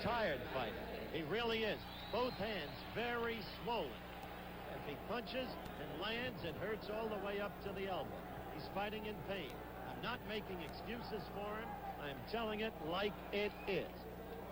tired fighter. He really is. Both hands very swollen. If he punches and lands, it hurts all the way up to the elbow. He's fighting in pain. I'm not making excuses for him. I'm telling it like it is.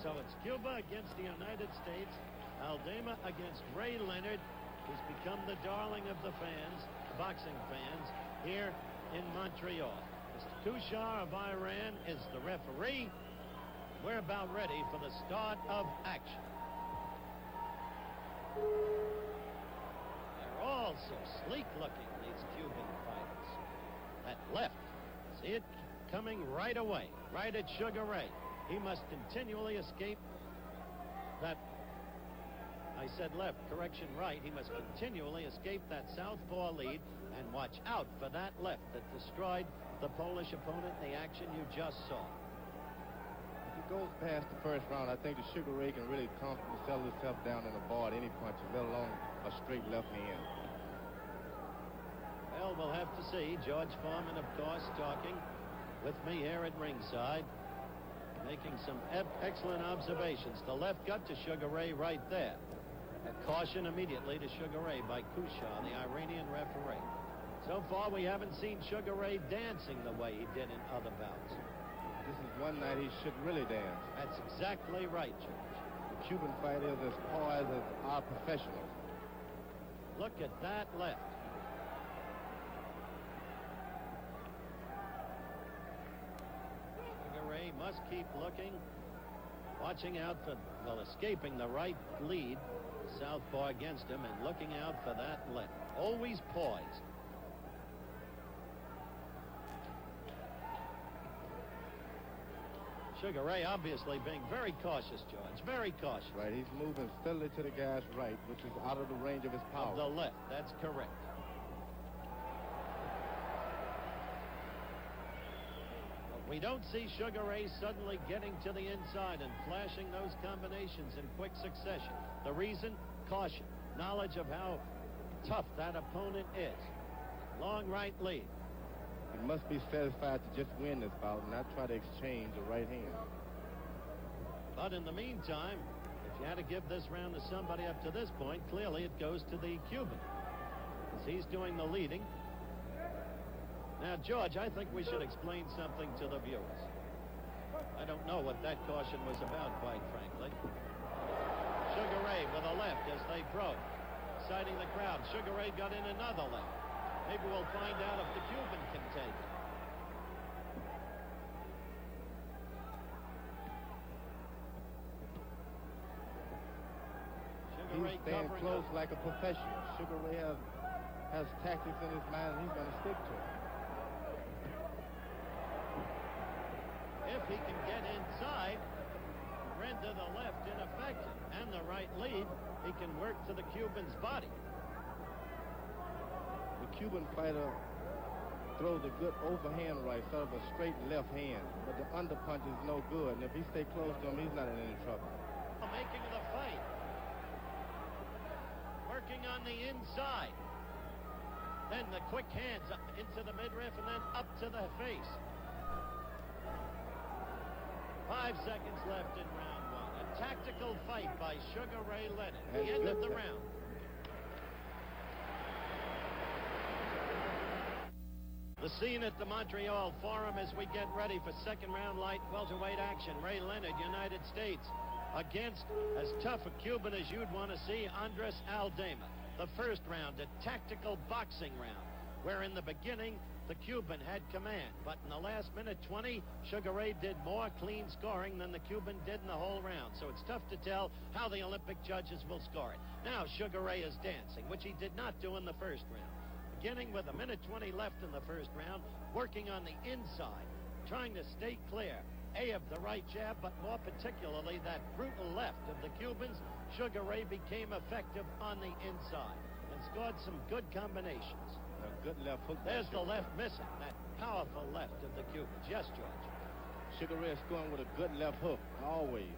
So it's Cuba against the United States. Aldama against Ray Leonard, who's become the darling of the fans, boxing fans, here in Montreal. Mr. Kushar of Iran is the referee. We're about ready for the start of action. They're all so sleek looking, these Cuban fighters. That left, see it coming right away, right at Sugar Ray. He must continually escape that, I said left, correction right. He must continually escape that southpaw lead and watch out for that left that destroyed the Polish opponent in the action you just saw. If he goes past the first round, I think the Sugar Ray can really comfortably settle himself down in a bar at any punch, let alone a straight left hand. Well, we'll have to see. George Foreman, of course, talking with me here at ringside, making some excellent observations. The left gut to Sugar Ray right there. A caution immediately to Sugar Ray by Kushar, the Iranian referee. So far, we haven't seen Sugar Ray dancing the way he did in other bouts. This is one night he should really dance. That's exactly right, George. The Cuban fighter is as poised as our professionals. Look at that left. Sugar Ray must keep looking, watching out for, well, escaping the right lead, southpaw against him, and looking out for that left. Always poised. Sugar Ray obviously being very cautious, George. Very cautious. Right, he's moving steadily to the guy's right, which is out of the range of his power. Of the left, that's correct. But we don't see Sugar Ray suddenly getting to the inside and flashing those combinations in quick succession. The reason? Caution. Knowledge of how tough that opponent is. Long right lead. He must be satisfied to just win this bout and not try to exchange the right hand. But in the meantime, if you had to give this round to somebody up to this point, clearly it goes to the Cuban, as he's doing the leading. Now, George, I think we should explain something to the viewers. I don't know what that caution was about, quite frankly. Sugar Ray with a left as they broke, exciting the crowd. Sugar Ray got in another left. Maybe we'll find out if the Cuban can take it. Sugar Ray staying close up like a professional. Sugar Ray has tactics in his mind, and he's going to stick to it. If he can get inside, render the left ineffective, and the right lead, he can work to the Cuban's body. The Cuban fighter throws a good overhand right, sort of a straight left hand, but the underpunch is no good, and if he stays close to him, he's not in any trouble. Making the fight. Working on the inside. Then the quick hands up into the midriff and then up to the face. 5 seconds left in round one. A tactical fight by Sugar Ray Leonard. The end of the round. The scene at the Montreal Forum as we get ready for second round light welterweight action. Ray Leonard, United States, against as tough a Cuban as you'd want to see, Andrés Aldama. The first round, a tactical boxing round, where in the beginning, the Cuban had command. But in the last minute 20, Sugar Ray did more clean scoring than the Cuban did in the whole round. So it's tough to tell how the Olympic judges will score it. Now Sugar Ray is dancing, which he did not do in the first round. Beginning with a minute 20 left in the first round, working on the inside, trying to stay clear, of the right jab, but more particularly that brutal left of the Cubans. Sugar Ray became effective on the inside and scored some good combinations. A good left hook. There's the left missing, that powerful left of the Cubans. Yes, George. Sugar Ray is scoring with a good left hook, always.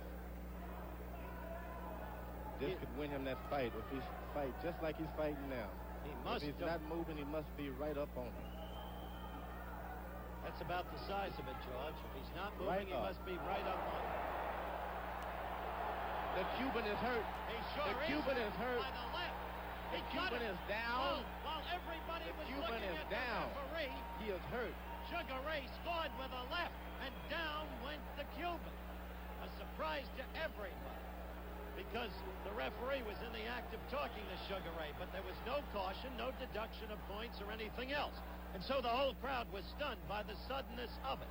This could win him that fight if he's fight just like he's fighting now. If he's not moving, he must be right up on him. That's about the size of it, George. If he's not moving, he must be right up on him. The Cuban is hurt. He sure The Cuban is hurt. By the left. The Cuban is down. While everybody was Cuban looking is at down. the referee, He is hurt. Sugar Ray scored with a left, and down went the Cuban. A surprise to everybody, because the referee was in the act of talking to Sugar Ray, but there was no caution, no deduction of points or anything else. And so the whole crowd was stunned by the suddenness of it.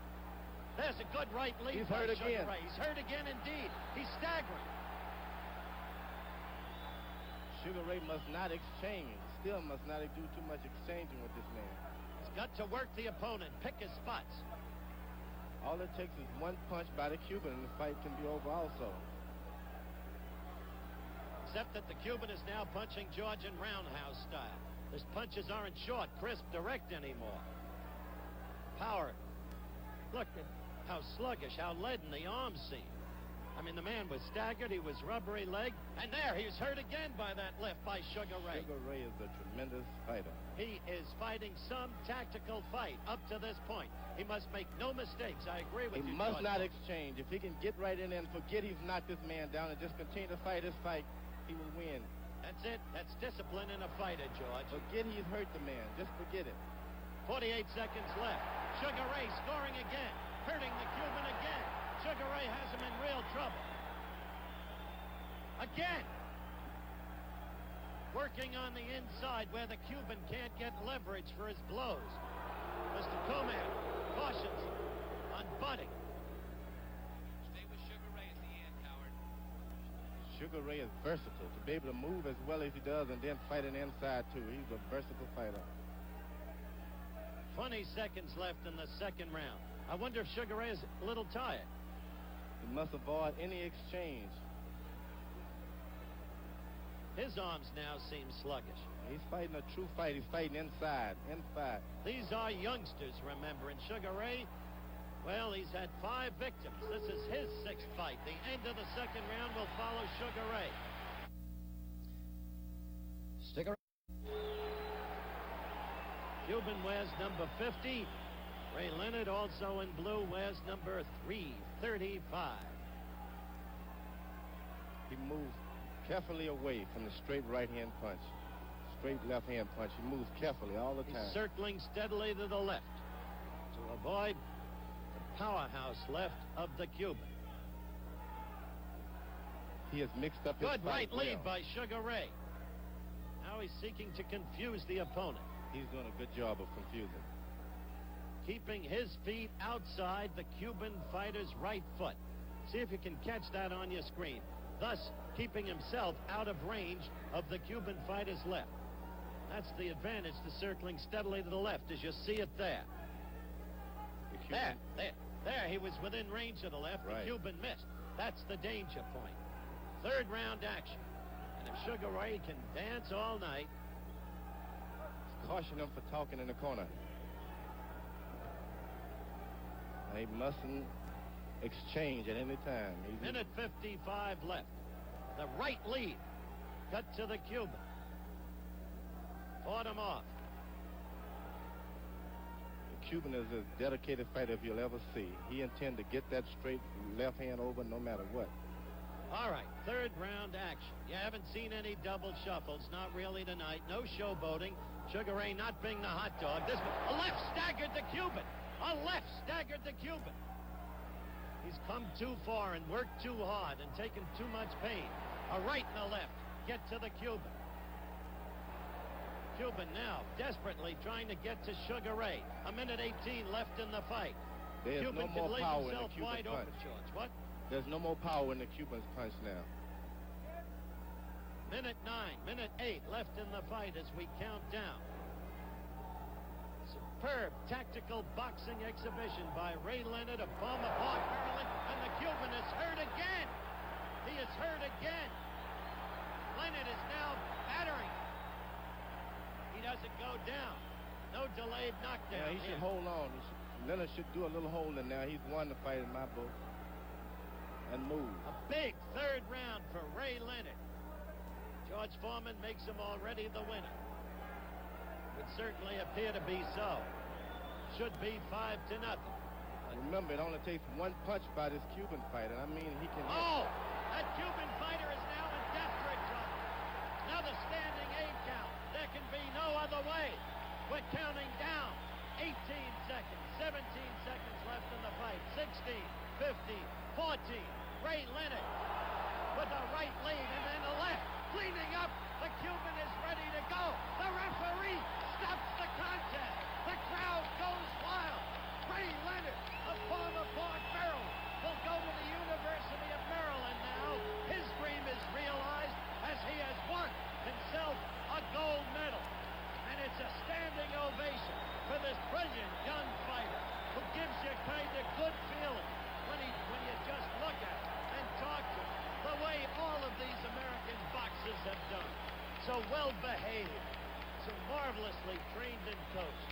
There's a good right lead by Sugar Ray. He's hurt again indeed. He's staggering. Sugar Ray must not exchange. Still must not do too much exchanging with this man. He's got to work the opponent, pick his spots. All it takes is one punch by the Cuban and the fight can be over also. Except that the Cuban is now punching Georgian roundhouse style. His punches aren't short, crisp, direct anymore. Power. Look at how sluggish, how leaden the arms seem. I mean, the man was staggered, he was rubbery leg, and there, he was hurt again by that left by Sugar Ray. Sugar Ray is a tremendous fighter. He is fighting some tactical fight up to this point. He must make no mistakes. I agree with you, He must George. not exchange. If he can get right in there and forget he's knocked this man down and just continue to fight his fight, he will win. That's it. That's discipline in a fighter, George. Forget he's hurt the man. Just forget it. 48 seconds left. Sugar Ray scoring again, hurting the Cuban again. Sugar Ray has him in real trouble. Again. Working on the inside where the Cuban can't get leverage for his blows. Mr. Coman cautions on butting. Stay with Sugar Ray at the end, Howard. Sugar Ray is versatile. To be able to move as well as he does and then fight an inside too. He's a versatile fighter. 20 seconds left in the second round. I wonder if Sugar Ray is a little tired. He must avoid any exchange. His arms now seem sluggish. He's fighting a true fight. He's fighting inside. These are youngsters, remember, and Sugar Ray, well, he's had 5 victims. This is his 6th fight. The end of the second round will follow Sugar Ray. Stick around. Cuban wears number 50. Ray Leonard, also in blue, wears number 335. He moves carefully away from the straight right-hand punch. Straight left-hand punch. He moves carefully all the time. He's circling steadily to the left to avoid the powerhouse left of the Cuban. He has mixed up his Good fight right lead well. by Sugar Ray. Now he's seeking to confuse the opponent. He's doing a good job of confusing. Keeping his feet outside the Cuban fighter's right foot. See if you can catch that on your screen. Thus, keeping himself out of range of the Cuban fighter's left. That's the advantage to circling steadily to the left, as you see it there. There, he was within range of the left. Right. The Cuban missed. That's the danger point. Third round action. And if Sugar Ray can dance all night... Caution him for talking in the corner. He mustn't exchange at any time. Minute 55 left. The right lead. Cut to the Cuban. Fought him off. The Cuban is a dedicated fighter if you'll ever see. He intends to get that straight left hand over no matter what. All right, third round action. You haven't seen any double shuffles, not really tonight. No showboating. Sugar Ray not being the hot dog. A left staggered the Cuban. A left staggered the Cuban. He's come too far and worked too hard and taken too much pain. A right and a left get to the Cuban. Cuban now desperately trying to get to Sugar Ray. A minute 18 left in the fight. There's Cuban no more can leave power in himself the Cuban wide punch. open, George. What? There's no more power in the Cuban's punch now. Minute 9, minute 8 left in the fight as we count down. Superb tactical boxing exhibition by Ray Leonard of Palmer Park, Maryland, and the Cuban is hurt again. He is hurt again. Leonard is now battering. He doesn't go down. No delayed knockdown. Yeah, he should hold on. Leonard should do a little holding now. He's won the fight in my book. And move. A big third round for Ray Leonard. George Foreman makes him already the winner. Would certainly appear to be so. Should be 5-0. Remember, it only takes one punch by this Cuban fighter. I mean, he can... Oh! That Cuban fighter 18 seconds, 17 seconds left in the fight. 16, 15, 14. Ray Leonard with a right lead and then a left. Cleaning up. The Cuban is ready to go. The referee stops the contest. The crowd goes wild. Ray Leonard, a former Park Maryland, will go to the University of Maryland now. His dream is realized as he has won himself a gold medal. And it's a standing ovation for this brilliant young fighter who gives you kind of good feeling when you just look at him and talk to him, the way all of these American boxers have done. So well behaved, so marvelously trained and coached.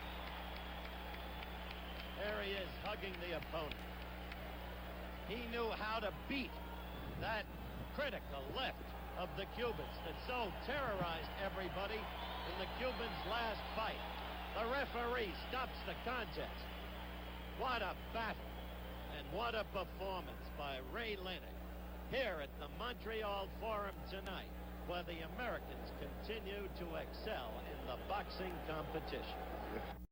There he is, hugging the opponent. He knew how to beat that critical left of the Cubans that so terrorized everybody in the Cubans' last fight. The referee stops the contest. What a battle, and what a performance by Ray Leonard here at the Montreal Forum tonight, where the Americans continue to excel in the boxing competition.